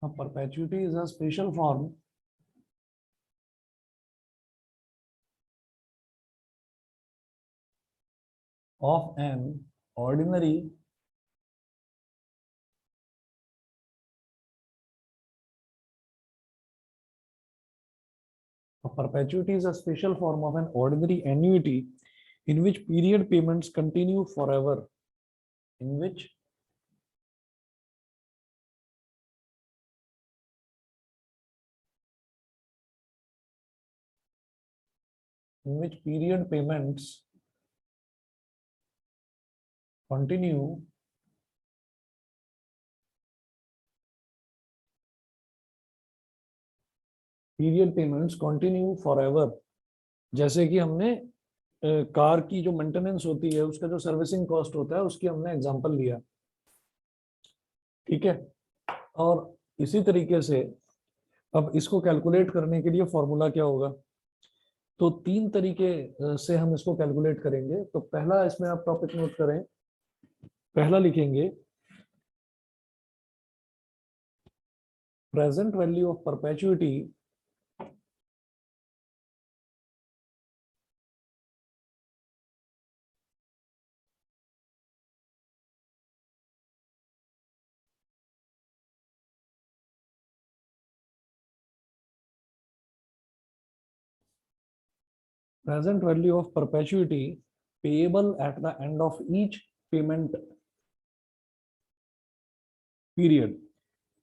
A perpetuity is a special form of an ordinary a perpetuity is a special form of an ordinary annuity in which period payments continue forever. In which period payments continue forever. जैसे कि हमने car की जो maintenance होती है उसका जो servicing cost होता है उसकी हमने एग्जांपल लिया, ठीक है। और इसी तरीके से अब इसको कैलकुलेट करने के लिए फॉर्मूला क्या होगा, तो तीन तरीके से हम इसको कैलकुलेट करेंगे। तो पहला, इसमें आप टॉपिक नोट करें, पहला लिखेंगे present value of perpetuity payable at the end of each payment period,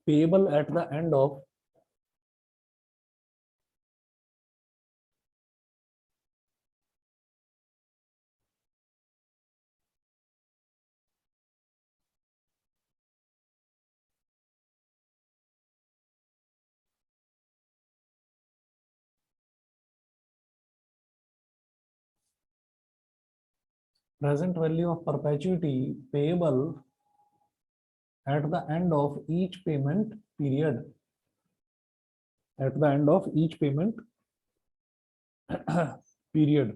payable at the end of present value of perpetuity payable at the end of each payment period, at the end of each payment period.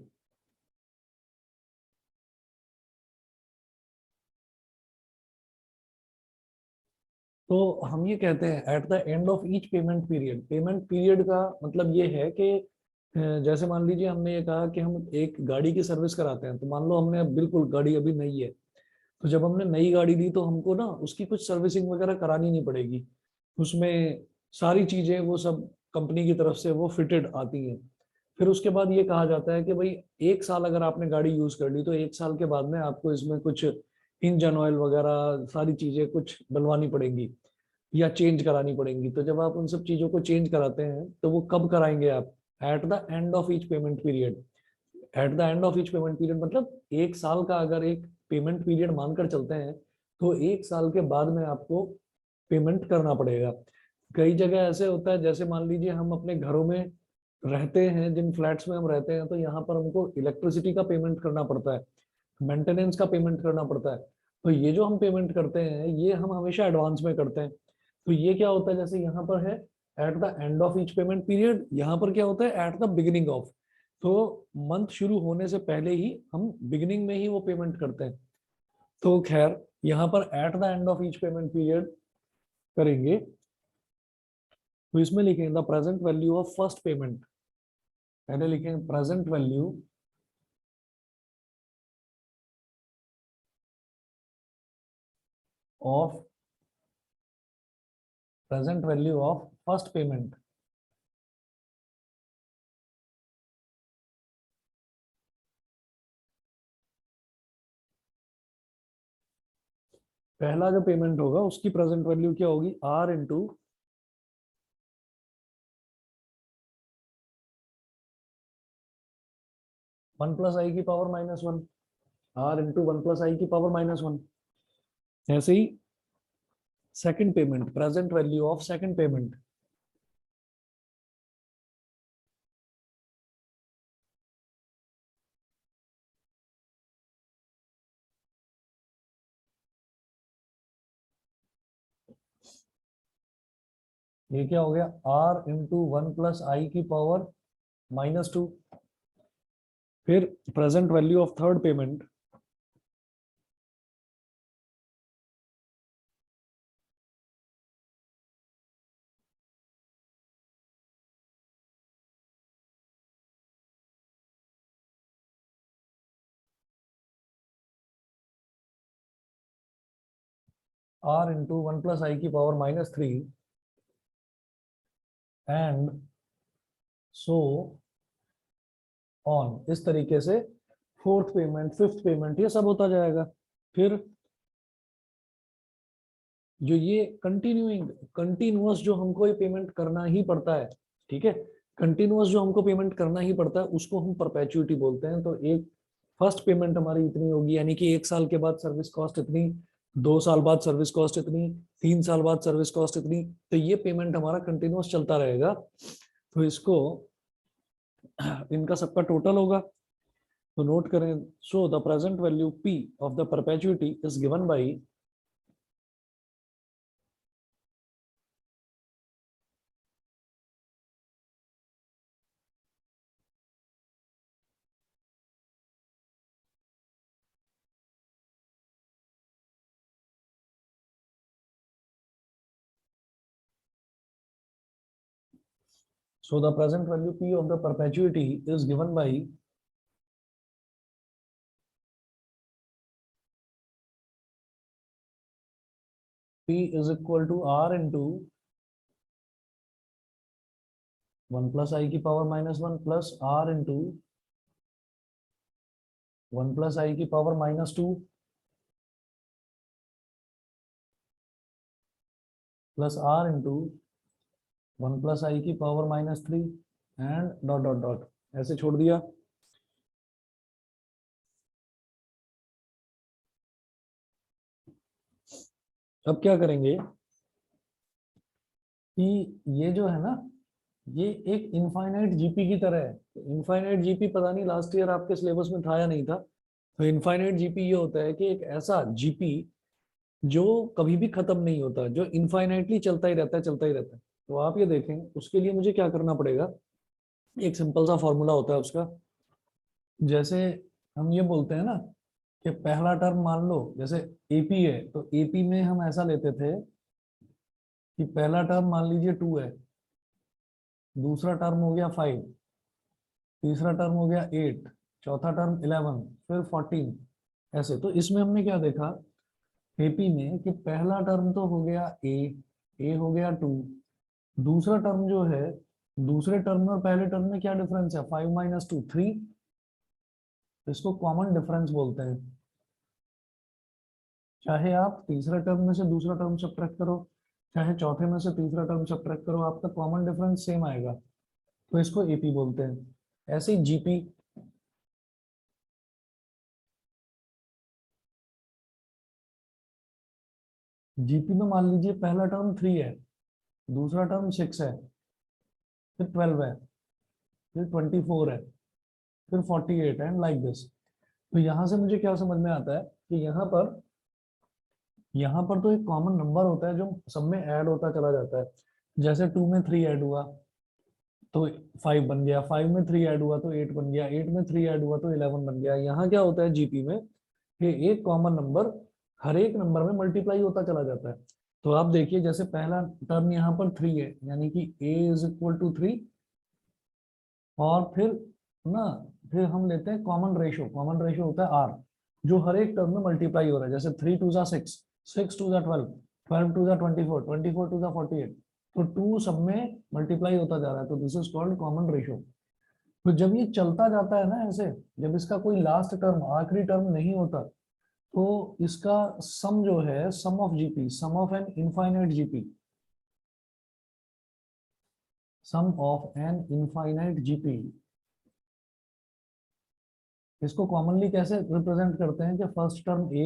तो हम ये कहते हैं eight the end of each payment period. Payment period का मतलब ये है कि जैसे मान लीजिए हमने ये कहा कि हम एक गाड़ी की सर्विस कराते हैं, तो मान लो हमने अब बिल्कुल गाड़ी अभी नई है, तो जब हमने नई गाड़ी ली तो हमको ना उसकी कुछ सर्विसिंग वगैरह करानी नहीं पड़ेगी, उसमें सारी चीजें वो सब कंपनी की तरफ से वो फिटेड आती हैं। फिर उसके बाद ये कहा जाता है कि भाई एक साल अगर आपने गाड़ी यूज कर ली तो एक साल के बाद में आपको इसमें कुछ इंजन ऑयल वगैरह सारी चीजें कुछ डलवानी पड़ेंगी या चेंज करानी पड़ेंगी। तो जब आप उन सब चीजों को चेंज कराते हैं तो वो कब कराएंगे आप, eight the end of each payment period. At the end of each payment period मतलब एक साल का अगर एक पेमेंट पीरियड मानकर चलते हैं तो एक साल के बाद में आपको पेमेंट करना पड़ेगा। कई जगह ऐसे होता है, जैसे मान लीजिए हम अपने घरों में रहते हैं, जिन फ्लैट्स में हम रहते हैं, तो यहाँ पर हमको इलेक्ट्रिसिटी का पेमेंट करना पड़ता है, मेंटेनेंस का पेमेंट करना पड़ता है। तो ये जो हम पेमेंट करते हैं ये हम हमेशा एडवांस में करते हैं। तो ये क्या होता है, जैसे यहाँ पर है eight the end of each payment period, यहाँ पर क्या होता है एट द बिगिनिंग ऑफ। तो मंथ शुरू होने से पहले ही हम बिगिनिंग में ही वो पेमेंट करते हैं। तो खैर यहाँ पर at the end of each payment period करेंगे तो इसमें लिखेंगे the present value of first payment. पहले लिखेंगे present value of first payment. पहला जो पेमेंट होगा उसकी प्रेजेंट वैल्यू क्या होगी, R into one plus I की power minus one, R into one plus I की पावर माइनस वन। ऐसे ही second payment, present value of second payment, ये क्या हो गया, R into one plus I की पावर माइनस टू। फिर present value of third payment, R into one plus I की पावर -3 एंड सो ऑन, इस तरीके से फोर्थ पेमेंट, फिफ्थ पेमेंट, ये सब होता जाएगा। फिर जो ये कंटिन्यूअस जो हमको ये पेमेंट करना ही पड़ता है, ठीक है, कंटिन्यूअस जो हमको पेमेंट करना ही पड़ता है उसको हम परपेचुइटी बोलते हैं। तो एक फर्स्ट पेमेंट हमारी इतनी होगी, यानी कि 1 साल के बाद सर्विस कॉस्ट इतनी, 2 साल बाद सर्विस कॉस्ट इतनी, 3 साल बाद सर्विस कॉस्ट इतनी, तो ये पेमेंट हमारा कंटिन्यूअस चलता रहेगा। तो इसको इनका सबका टोटल होगा। तो नोट करें, so the present value P of the perpetuity is given by so the present value p of the perpetuity is given by p is equal to r into 1 plus I की power -1 plus r into 1 plus I की power -2 plus r into 1 plus I की power -3 and dot dot dot, ऐसे छोड़ दिया। अब क्या करेंगे कि ये जो है ना, ये एक इनफाइनाइट जीपी की तरह है। इनफाइनाइट जीपी पता नहीं लास्ट ईयर आपके सिलेबस में था या नहीं था। तो इनफाइनाइट जीपी ये होता है कि एक ऐसा जीपी जो कभी भी खत्म नहीं होता, जो इनफाइनाइटली चलता ही रहता है, चलता ही रहता है। तो आप ये देखें, उसके लिए मुझे क्या करना पड़ेगा, एक सिंपल सा फॉर्मूला होता है उसका। जैसे हम ये बोलते हैं ना कि पहला टर्म मान लो जैसे एपी है, तो एपी में हम ऐसा लेते थे कि पहला टर्म मान लीजिए 2 है, दूसरा टर्म हो गया 5, तीसरा टर्म हो गया 8, चौथा टर्म 11, फिर 14, ऐसे। तो इसमें हमने क्या देखा एपी में कि पहला टर्म तो हो गया ए हो गया 2, दूसरा टर्म जो है, दूसरे टर्म में और पहले टर्म में क्या डिफरेंस है, 5 - 2 3, इसको कॉमन डिफरेंस बोलते हैं। चाहे आप तीसरे टर्म में से दूसरा टर्म सब्ट्रैक्ट करो, चाहे चौथे में से तीसरा टर्म सब्ट्रैक्ट करो, आपका कॉमन डिफरेंस सेम आएगा। तो इसको एपी बोलते हैं। ऐसे ही जीपी, जीपी में मान लीजिए पहला टर्म 3 है, दूसरा टर्म 6 है, फिर 12 है, फिर 24 है, फिर 48 एंड लाइक दिस। तो यहाँ से मुझे क्या समझ में आता है कि यहाँ पर तो एक कॉमन नंबर होता है जो सब में ऐड होता चला जाता है। जैसे 2 में 3 ऐड हुआ तो 5 बन गया, 5 में 3 ऐड हुआ तो 8 बन गया, 8 में 3 ऐड हुआ तो 11 बन गया। यहाँ क्या होता है जीपी में कि एक कॉमन नंबर हर एक नंबर में मल्टीप्लाई होता चला जाता है। तो आप देखिए जैसे पहला टर्म यहाँ पर 3 है, यानी कि a इज इक्वल टू 3, और फिर ना, फिर हम लेते हैं कॉमन रेशो होता है r, जो हर एक टर्म में मल्टीप्लाई हो रहा है। जैसे 3 2 6, 6 2 12, 12 2 24, 24 2 48, तो 2 सब में मल्टीप्लाई होता जा रहा है, तो this is called common ratio. तो जब ये चलता जाता है ना ऐसे, जब इसका कोई लास्ट टर्म, आखिरी टर्म नहीं होता, तो इसका सम जो है, sum of GP, sum of an infinite GP, sum of an infinite GP, इसको कॉमनली कैसे रिप्रेजेंट करते हैं कि फर्स्ट टर्म ए,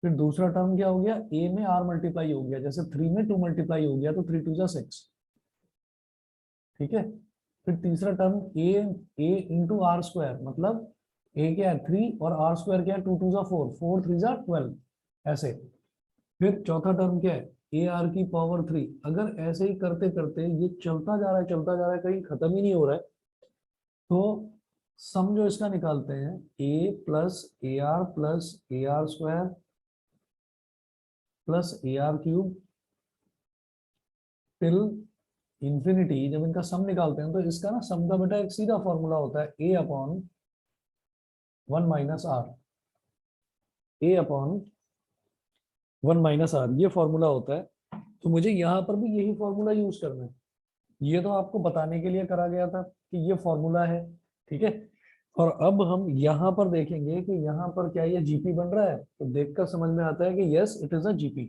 फिर दूसरा टर्म क्या हो गया, ए में आर मल्टीप्लाई हो गया, जैसे 3 में 2 मल्टीप्लाई हो गया तो 3 2 6, ठीक है। फिर तीसरा term a into R square, मतलब ए क्या है 3 और आर स्क्वायर क्या है 2 2 4, 4 3 12, ऐसे। फिर चौथा टर्म क्या है, ए आर की पावर 3। अगर ऐसे ही करते करते ये चलता जा रहा है, चलता जा रहा है, कहीं खत्म ही नहीं हो रहा है, तो सम जो इसका निकालते हैं, A plus A R square plus A R cube till infinity. जब इनका सम निकालते हैं तो इसका ना सम का बेटा एक सीधा फॉर्मूला होता है, A upon 1 - R, A upon one minus R, ये फॉर्मूला होता है। तो मुझे यहाँ पर भी यही फॉर्मूला यूज करना है। ये तो आपको बताने के लिए करा गया था कि ये फॉर्मूला है, ठीक है। और अब हम यहाँ पर देखेंगे कि यहाँ पर क्या ये जीपी बन रहा है, तो देखकर समझ में आता है कि yes it is a GP.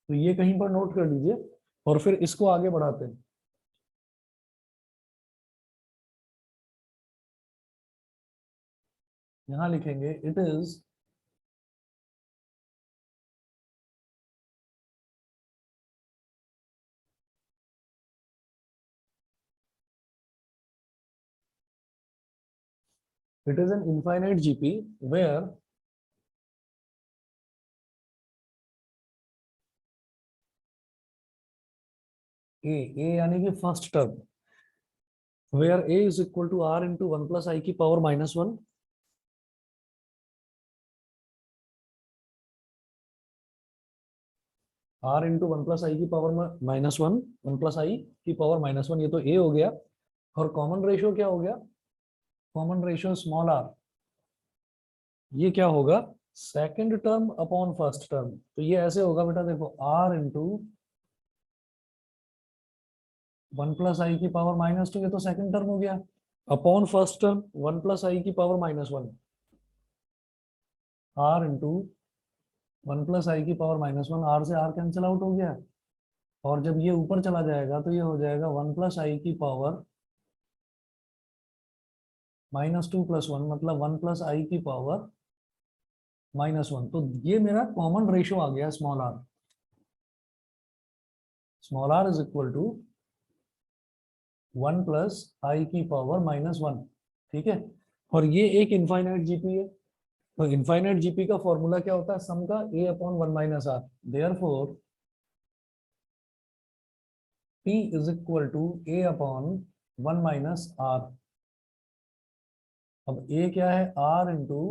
तो ये कहीं पर नोट कर लीजिए और फिर इसको आगे बढ़ाते हैं। यहाँ लिखेंगे it is an infinite GP where A यानी कि first term, where A is equal to R into one plus I की power minus one, R into one plus I की power minus one, one plus I की power minus one, ये तो ए हो गया। और कॉमन रेशियो क्या हो गया, कॉमन रेशियो स्मॉल आर, ये क्या होगा, second term upon first term. तो ये ऐसे होगा बेटा, देखो are into one plus I की पावर माइनस टू, ये तो सेकंड टर्म हो गया, upon first term one plus I की power minus one, R into one plus I की पावर माइनस वन, आर से आर कैंसिल आउट हो गया। और जब ये ऊपर चला जाएगा तो ये हो जाएगा वन प्लस आई की power minus two plus one, मतलब वन प्लस आई की पावर माइनस वन। तो ये मेरा कॉमन रेशियो आ गया small R, small R is equal to one plus I की पावर माइनस वन, ठीक है। और ये एक इनफाइनाइट जीपी है। तो इनफाइनाइट जीपी का फॉर्मूला क्या होता है, सम का A upon one minus R, therefore P is equal to A upon one minus R. अब ए क्या है, R into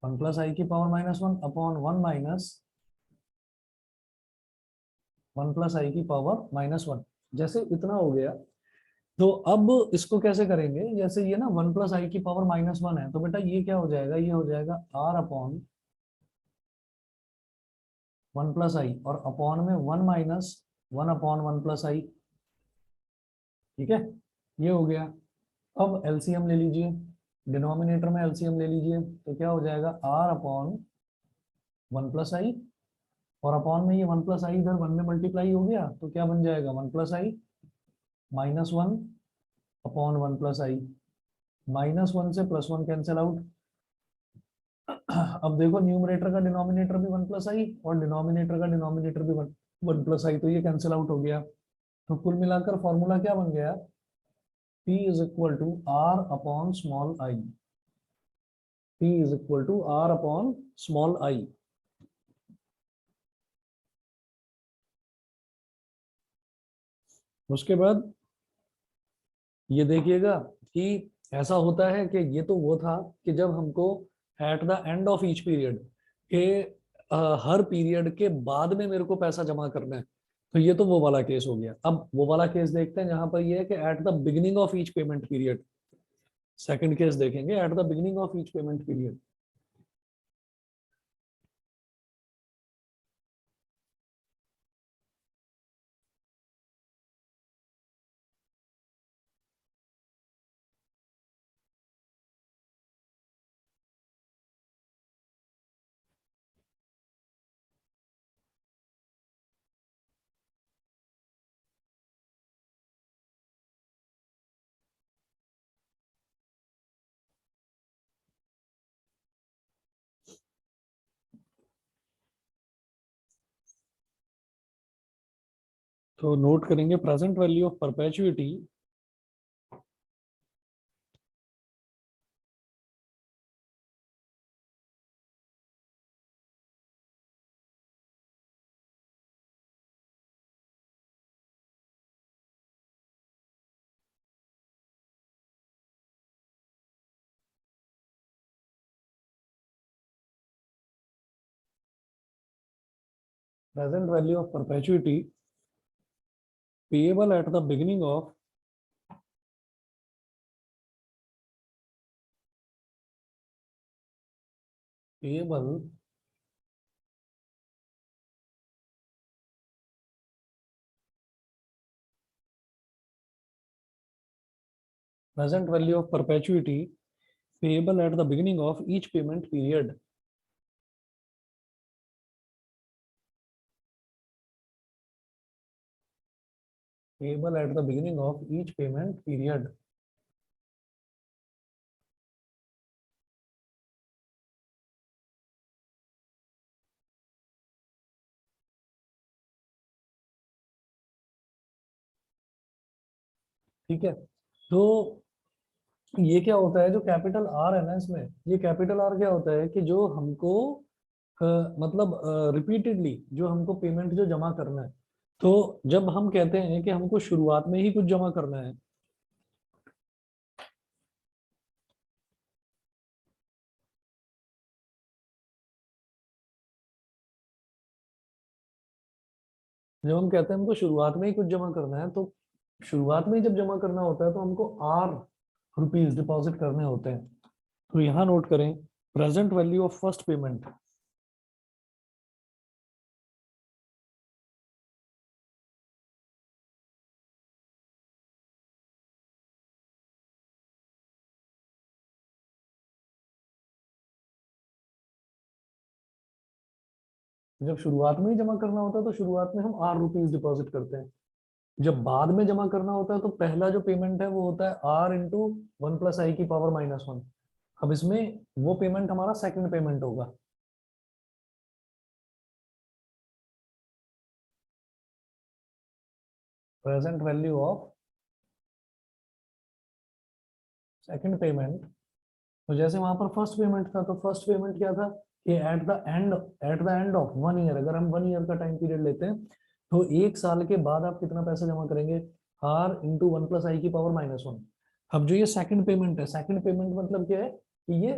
one plus I की power minus one upon one minus one plus I की power minus one. जैसे इतना हो गया, तो अब इसको कैसे करेंगे, जैसे ये ना वन प्लस आई की पावर माइनस वन है, तो बेटा ये क्या हो जाएगा, ये हो जाएगा R upon one plus I, और अपॉन में one minus one upon one plus I, ठीक है। ये हो गया। अब एलसीएम ले लीजिए, डिनोमिनेटर में एलसीएम ले लीजिए, तो क्या हो जाएगा R upon one plus I, और अपॉन में ये वन प्लस आई इधर वन में मल्टीप्लाई हो गया, तो क्या बन जाएगा one plus I minus one upon one plus I, minus one से प्लस वन कैंसिल आउट। अब देखो न्यूमरेटर का डिनोमिनेटर भी वन प्लस आई और डिनोमिनेटर का डिनोमिनेटर भी वन वन प्लस आई, तो ये कैंसिल आउट हो गया। तो कुल मिलाकर फॉर्मूला क्या बन गया, P is equal to R upon small i, P is equal to R upon small i. उसके बाद ये देखिएगा कि ऐसा होता है कि ये तो वो था कि जब हमको at the end of each period के हर पीरियड के बाद में मेरे को पैसा जमा करना है, तो ये तो वो वाला केस हो गया। अब वो वाला केस देखते हैं जहां पर ये है कि at the beginning of each payment period. Second case देखेंगे at the beginning of each payment period. तो नोट करेंगे present value of perpetuity present value of perpetuity payable at the beginning of payable present value of perpetuity payable at the beginning of each payment period. Payable at the beginning of each payment period. ठीक है, तो ये क्या होता है, जो capital R है ना इसमें, ये कैपिटल आर क्या होता है कि जो हमको मतलब रिपीटेडली जो हमको पेमेंट जो जमा करना है, तो जब हम कहते हैं कि हमको शुरुआत में ही कुछ जमा करना है, जब हम कहते हैं हमको शुरुआत में ही कुछ जमा करना है, तो शुरुआत में ही जब जमा करना होता है तो हमको आर रुपीज डिपॉजिट करने होते हैं। तो यहाँ नोट करें, present value of first payment, जब शुरुआत में ही जमा करना होता है तो शुरुआत में हम आर रुपीज डिपॉजिट करते हैं। जब बाद में जमा करना होता है तो पहला जो पेमेंट है वो होता है आर इंटू 1 + i की पावर -1। अब इसमें वो पेमेंट हमारा सेकंड पेमेंट होगा। Present value of second payment, तो जैसे वहां पर फर्स्ट पेमेंट था, तो फर्स्ट पेमेंट क्या था कि at the end of 1 year, अगर हम 1 ईयर का टाइम पीरियड लेते हैं तो 1 साल के बाद आप कितना पैसा जमा करेंगे, आर इंटू 1 + i की पावर -1। अब जो ये सेकंड पेमेंट है, सेकंड पेमेंट मतलब क्या है कि ये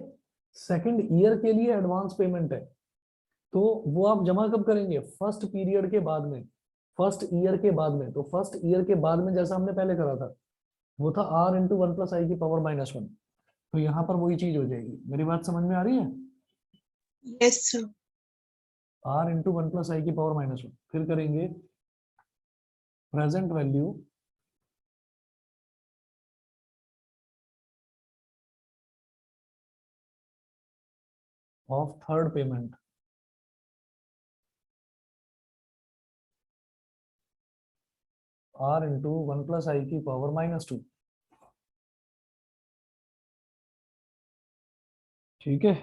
सेकंड ईयर के लिए एडवांस पेमेंट है। तो वो आप जमा कब करेंगे, फर्स्ट पीरियड के बाद में, फर्स्ट ईयर के बाद में। तो फर्स्ट ईयर के बाद में जैसा हमने पहले करा था, वो था आर इंटू 1 + i की पावर -1। तो यहाँ पर वही चीज हो जाएगी। मेरी बात समझ में आ रही है? Yes sir. R into 1 + i की पावर -1, फिर करेंगे present value of third payment, R into 1 + i की पावर -2। ठीक है,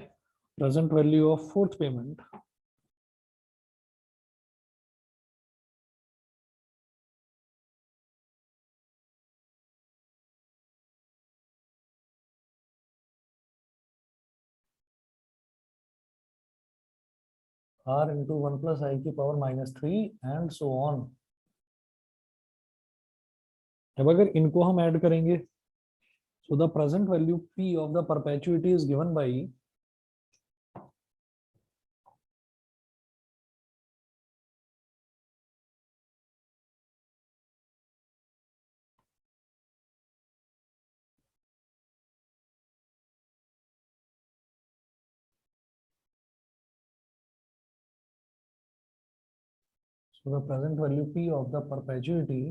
present value of fourth payment, R into 1 + i की पावर -3 एंड सो ऑन। अब अगर इनको हम ऐड करेंगे, so the present value p of the perpetuity is given by so the present value p of the perpetuity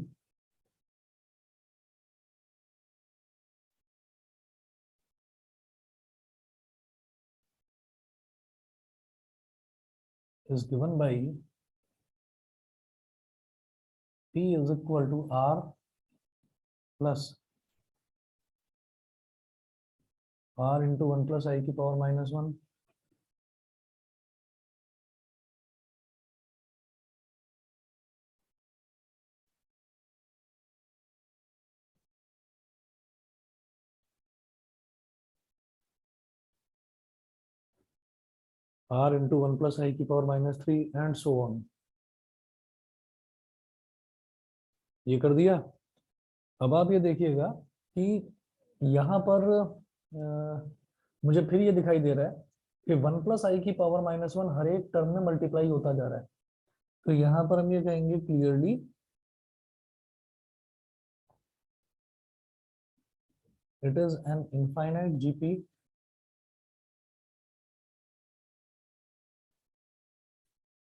is given by p is equal to r plus r into 1 + i की power -1 r into 1 + i की power -3 and so on. ये कर दिया। अब आप ये देखिएगा कि यहाँ पर मुझे फिर ये दिखाई दे रहा है कि 1 + i की पावर -1 हर एक टर्म में मल्टीप्लाई होता जा रहा है। तो यहाँ पर हम ये कहेंगे clearly, it is an infinite GP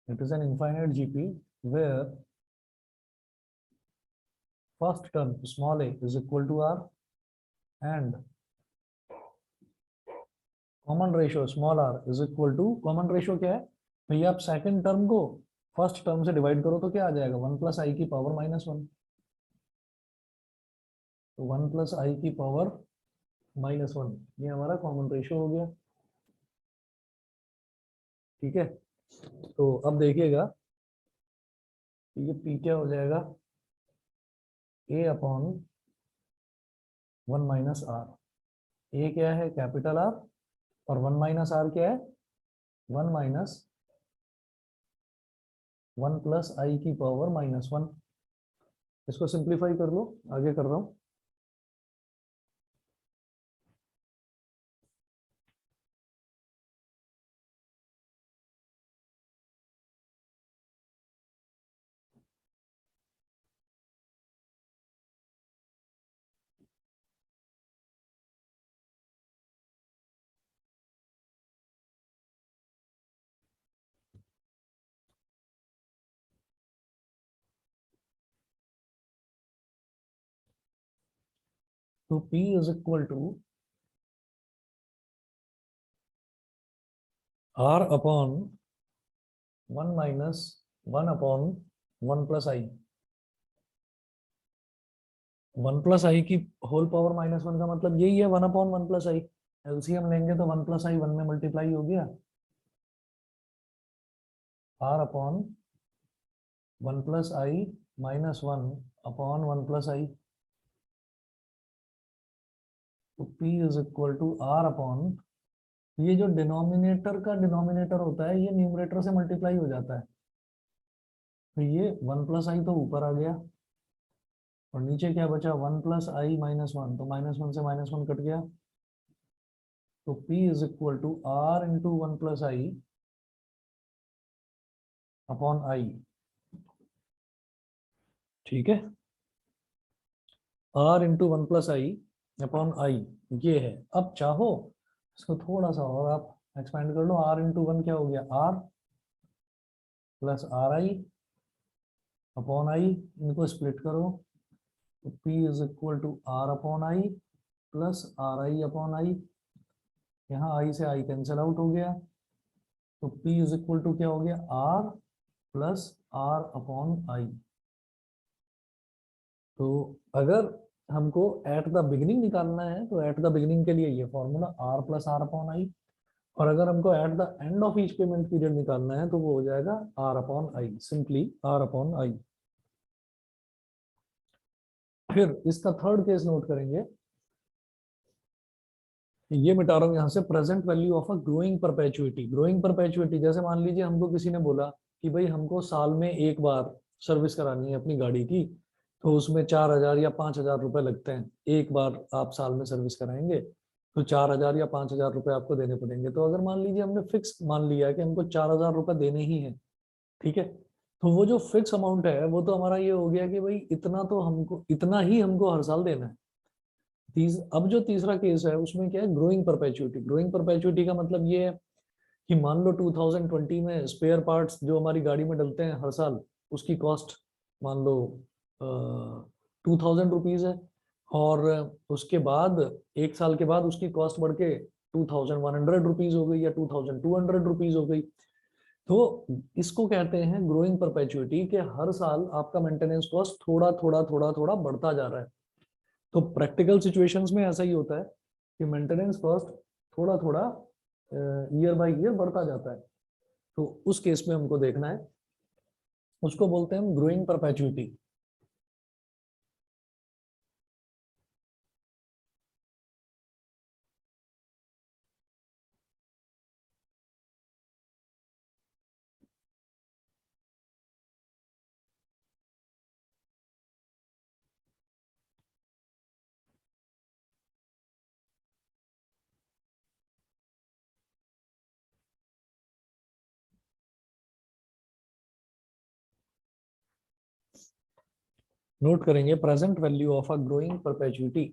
It is an infinite GP where first term small a is equal to r and common ratio small r is equal to, common ratio क्या है भैया, आप सेकंड टर्म को first term से divide करो तो क्या आ जाएगा, 1 प्लस आई की पावर -1। तो 1 प्लस आई की पावर -1 ये हमारा कॉमन रेशियो हो गया। ठीक है, तो अब देखिएगा ये पी क्या हो जाएगा, a अपॉन 1 माइनस आर। ए क्या है, कैपिटल आर, और 1 माइनस आर क्या है, 1 माइनस 1 प्लस आई की पावर -1। इसको सिंप्लीफाई कर लो, आगे कर रहा हूँ। तो P is equal to R upon 1 minus 1 upon 1 plus I. 1 plus I की होल पावर -1 का मतलब यही है 1 अपॉन 1 प्लस आई। एलसीएम लेंगे तो 1 प्लस आई 1 में मल्टीप्लाई हो गया, R upon 1 plus I -1 upon 1 plus i. तो P is equal to R upon, ये जो डिनोमिनेटर का डिनोमिनेटर होता है ये न्यूमरेटर से मल्टीप्लाई हो जाता है, तो ये 1 प्लस आई तो ऊपर आ गया और नीचे क्या बचा, 1 प्लस आई -1, तो -1 से -1 कट गया। तो P is equal to R into 1 plus I upon i. ठीक है, R into 1 plus I upon i ये है। अब चाहो इसको थोड़ा सा और आप एक्सपेंड कर लो, R इंटू 1 क्या हो गया, R plus R i upon i, इनको स्प्लिट करो तो P is equal to R upon i plus R i upon i. यहाँ आई से आई कैंसिल आउट हो गया, तो P इज इक्वल टू क्या हो गया, R plus R upon i. तो अगर हमको एट द बिगिनिंग निकालना है तो एट द बिगिनिंग के लिए ये formula R plus R upon i, और अगर हमको at the end of each payment period निकालना है तो वो हो जाएगा R upon i, simply R upon i. फिर इसका थर्ड केस नोट करेंगे, ये मिटा रहा हूँ यहाँ से, present value of a growing perpetuity. Growing perpetuity जैसे मान लीजिए हमको किसी ने बोला कि भाई हमको साल में एक बार सर्विस करानी है अपनी गाड़ी की, तो उसमें 4,000 या 5,000 रुपए लगते हैं। एक बार आप साल में सर्विस कराएंगे तो 4,000 या 5,000 रुपए आपको देने पड़ेंगे। तो अगर मान लीजिए हमने फिक्स मान लिया कि हमको 4,000 रुपए देने ही है, ठीक है, तो वो जो फिक्स अमाउंट है वो तो हमारा ये हो गया कि भाई इतना तो हमको, इतना ही हमको हर साल देना है। अब जो तीसरा केस है उसमें क्या है, ग्रोइंग परपेचुइटी। ग्रोइंग परपेचुइटी का मतलब ये है कि मान लो 2020 में स्पेयर पार्ट्स जो हमारी गाड़ी में डलते हैं हर साल, उसकी कॉस्ट मान लो 2,000 रुपीज है, और उसके बाद एक साल के बाद उसकी कॉस्ट बढ़ के 2,100 रुपीज हो गई या 2,200 रुपीज हो गई। तो इसको कहते हैं ग्रोइंग परपेचुइटी, कि हर साल आपका मेंटेनेंस कॉस्ट थोड़ा थोड़ा थोड़ा थोड़ा बढ़ता जा रहा है। तो प्रैक्टिकल सिचुएशंस में ऐसा ही होता है कि मेंटेनेंस कॉस्ट थोड़ा थोड़ा ईयर बाय ईयर बढ़ता जाता है। तो उस केस में हमको देखना है, उसको बोलते हैं हम ग्रोइंग परपेचुइटी। नोट करेंगे present value of a growing perpetuity.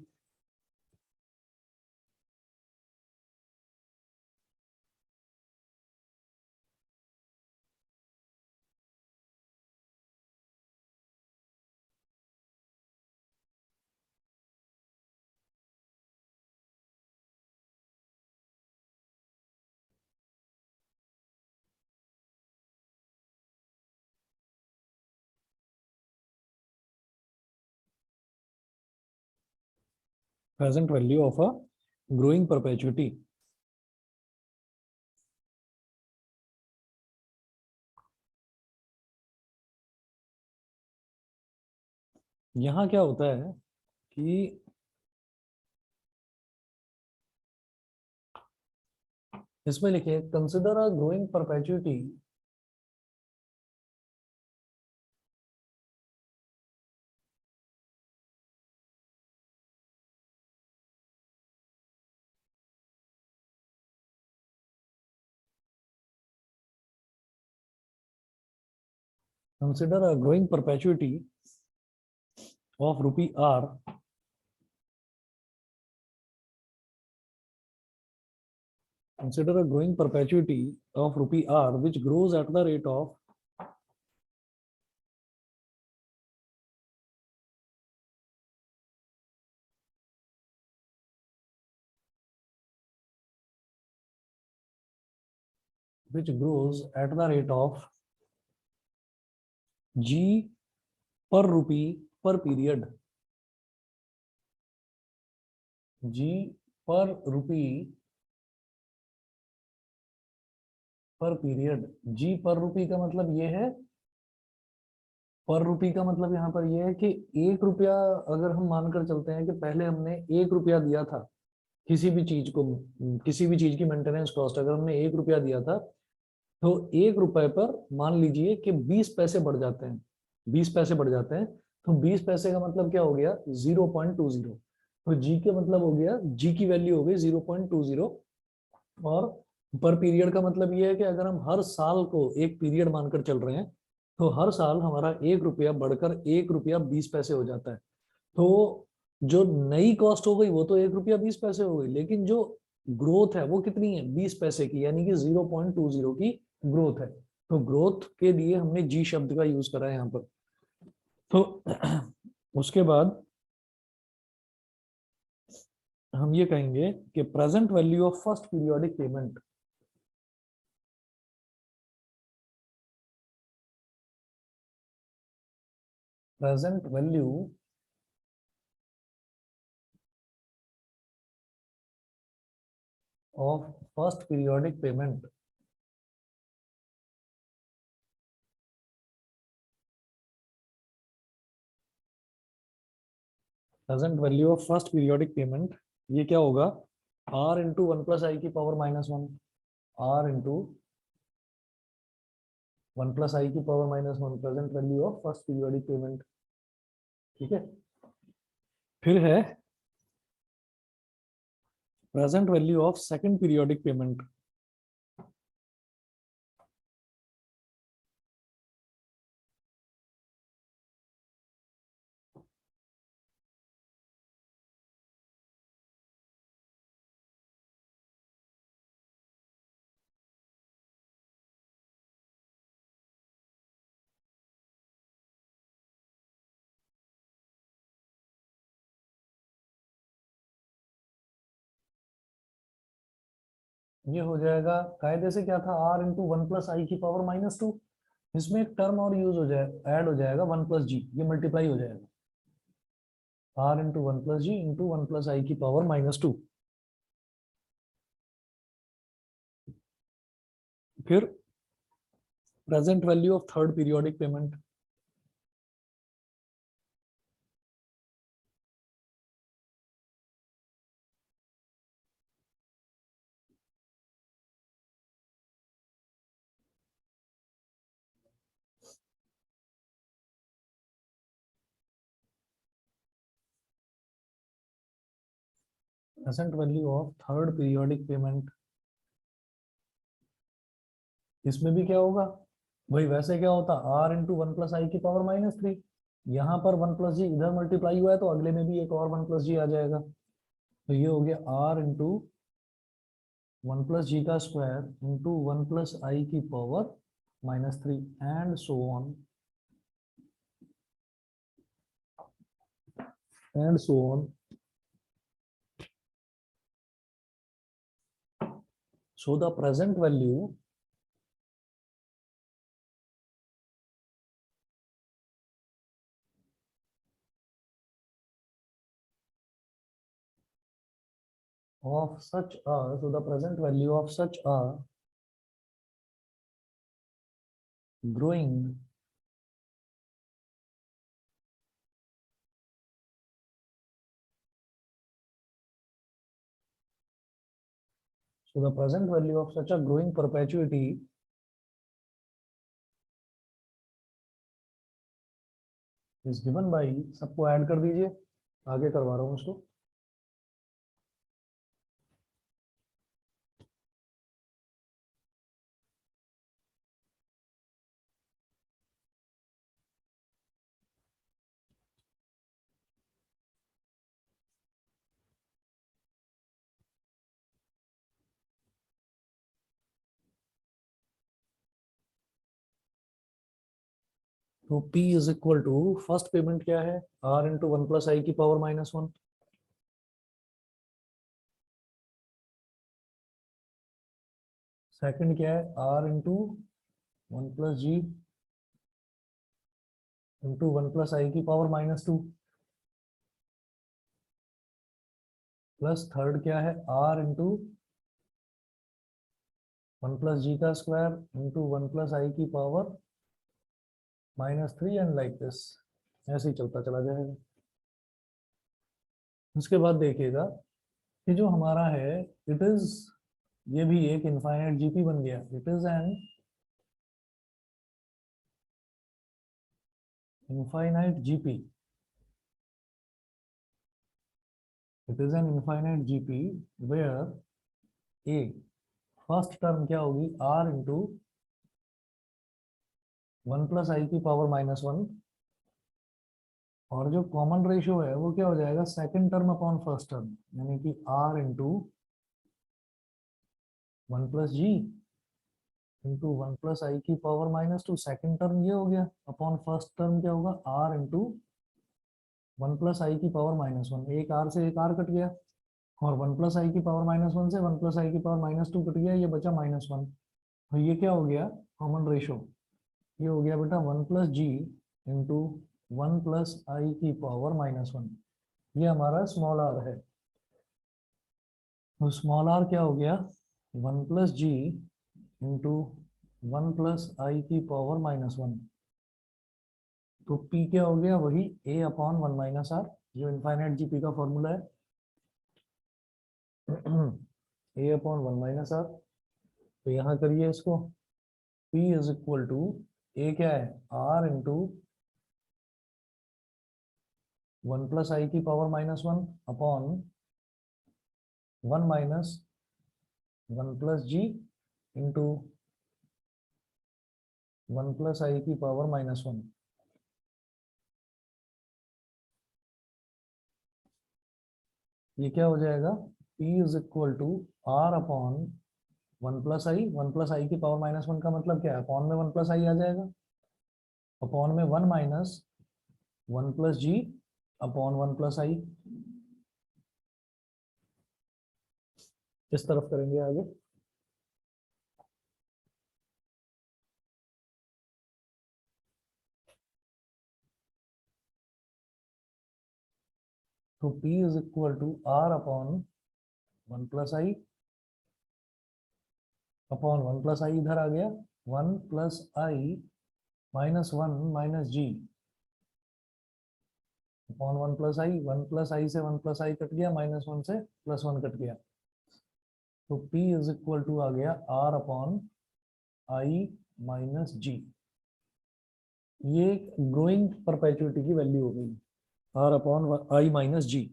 present value of a growing perpetuity. यहाँ क्या होता है कि इसमें लिखे consider a growing perpetuity consider a growing perpetuity of rupee r consider a growing perpetuity of rupee r which grows at the rate of g per rupee per period. g per rupee पर period. जी पर रुपी का मतलब ये है, पर रुपी का मतलब यहाँ पर ये है कि 1 रुपया अगर हम मानकर चलते हैं कि पहले हमने 1 रुपया दिया था किसी भी चीज को, किसी भी चीज की मेंटेनेंस कॉस्ट अगर हमने 1 रुपया दिया था, तो 1 रुपए पर मान लीजिए कि 20 पैसे बढ़ जाते हैं. 20 पैसे बढ़ जाते हैं, तो 20 पैसे का मतलब क्या हो गया? 0.20. तो जी के मतलब हो गया, जी की वैल्यू हो गई 0.20. और पर पीरियड का मतलब ये है कि अगर हम हर साल को एक पीरियड मानकर चल रहे हैं, तो हर साल हमारा 1 रुपया बढ़कर 1 रुपया 20 पैसे हो जाता है. तो जो नई कॉस्ट हो गई वो तो 1 रुपया 20 पैसे हो गई, लेकिन जो ग्रोथ है वो कितनी है? 20 पैसे की, यानी कि 0.20 की ग्रोथ है. तो ग्रोथ के लिए हमने जी शब्द का यूज करा है यहाँ पर. तो उसके बाद हम ये कहेंगे कि present value of first periodic payment. Present value of first periodic payment. Present value of first periodic payment ये क्या होगा? r into one plus I की power -1, r into one plus I की power -1 present value of first periodic payment. ठीक है. फिर है present value of second periodic payment. ये हो जाएगा कायदे से क्या था? r into one plus I की पावर -2. इसमें एक टर्म और यूज हो जाए, ऐड हो जाएगा 1 प्लस जी, ये मल्टीप्लाई हो जाएगा. r into one plus G into one plus I की पावर -2. फिर present value of third periodic payment. Present value of third periodic payment. इसमें भी क्या होगा भाई? वैसे क्या होता? r into one plus I की पावर -3. यहाँ पर 1 प्लस जी इधर मल्टीप्लाई हुआ है, तो अगले में भी एक और 1 प्लस जी आ जाएगा. तो ये हो गया r इंटू वन प्लस जी का square into one plus I की power -3 and so on and so on. So the present value of such a, so the present value of such a growing so the present value of such a growing perpetuity is given by, सबको add कर दीजिए, आगे करवा रहा हूँ उसको। तो P is equal to, first payment क्या है, R इंटू 1 प्लस आई की पावर -1। सेकंड क्या है, R into 1 plus G into 1 plus I की पावर -2। प्लस थर्ड क्या है, R इंटू 1 प्लस जी का स्क्वायर इंटू 1 प्लस आई की पावर -3 एंड लाइक दिस, ऐसे ही चलता चला जाएगा। उसके बाद देखिएगा कि जो हमारा है, इट इज, ये भी एक इनफाइनाइट जीपी बन गया। It is an infinite GP, it is an infinite GP where a, first term क्या होगी, R इंटू 1 प्लस आई की पावर -1, और जो कॉमन रेशियो है वो क्या हो जाएगा, second term upon first term, यानी कि R into 1 plus G into 1 plus I की पावर -2, सेकंड टर्म ये हो गया, अपॉन फर्स्ट टर्म क्या होगा, R इंटू 1 प्लस आई की पावर -1, एक R से एक R कट गया, और 1 प्लस आई की पावर -1 से 1 प्लस आई की पावर -2 कट गया, ये बचा -1। तो ये क्या हो गया, कॉमन रेशियो, ये हो गया बेटा 1 plus G into 1 plus I की पावर -1, ये हमारा स्मॉल r है। तो स्मॉल r क्या हो गया, 1 plus G into 1 plus I की पावर -1। तो p क्या हो गया, वही a अपॉन 1 माइनस r, जो इनफाइनाइट जीपी का फॉर्मूला है, a अपॉन 1 माइनस r। तो यहाँ करिए इसको, p is equal to, a क्या है, r इंटू 1 प्लस आई की power -1 upon 1 minus 1 plus G into 1 plus I की पावर -1। ये क्या हो जाएगा, P is equal to R upon 1 plus I, 1 plus I की पावर -1 का मतलब क्या है, अपॉन में 1 प्लस आई आ जाएगा, अपॉन में 1 minus 1 plus G upon 1 plus I. इस तरफ करेंगे आगे। तो P is equal to R upon 1 plus I upon 1 plus I, इधर आ गया 1 plus I -1 minus G upon 1 plus I, 1 plus I से 1 प्लस आई कट गया, -1 से +1 कट गया। तो P इज इक्वल टू आ गया R अपॉन आई माइनस जी। ये ग्रोइंग परपेचुइटी की वैल्यू हो गई, R अपॉन आई माइनस जी।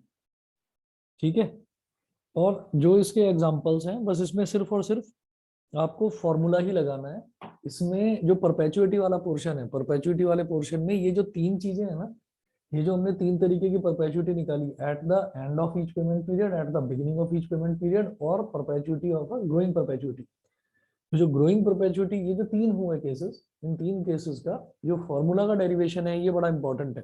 ठीक है, और जो इसके एग्जांपल्स हैं, बस इसमें सिर्फ और सिर्फ आपको फॉर्मूला ही लगाना है। इसमें जो परपेचुइटी वाला पोर्शन है, परपेचुइटी वाले पोर्शन में ये जो तीन चीजें हैं ना, ये जो हमने तीन तरीके की परपेचुइटी निकाली, at the end of each payment period, at the beginning of each payment period, और perpetuity of a growing perpetuity. तो जो ग्रोइंग परपेचुइटी, ये जो तीन हुए केसेस, इन तीन केसेस का जो फॉर्मूला का डेरिवेशन है, ये बड़ा इंपॉर्टेंट है।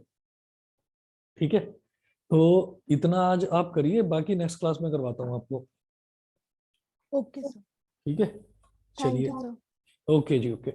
ठीक है, तो इतना आज आप करिए, बाकी नेक्स्ट क्लास में करवाता हूँ आपको। ओके सर, ठीक है, थैंक चलिए, यू सर। ओके जी, ओके।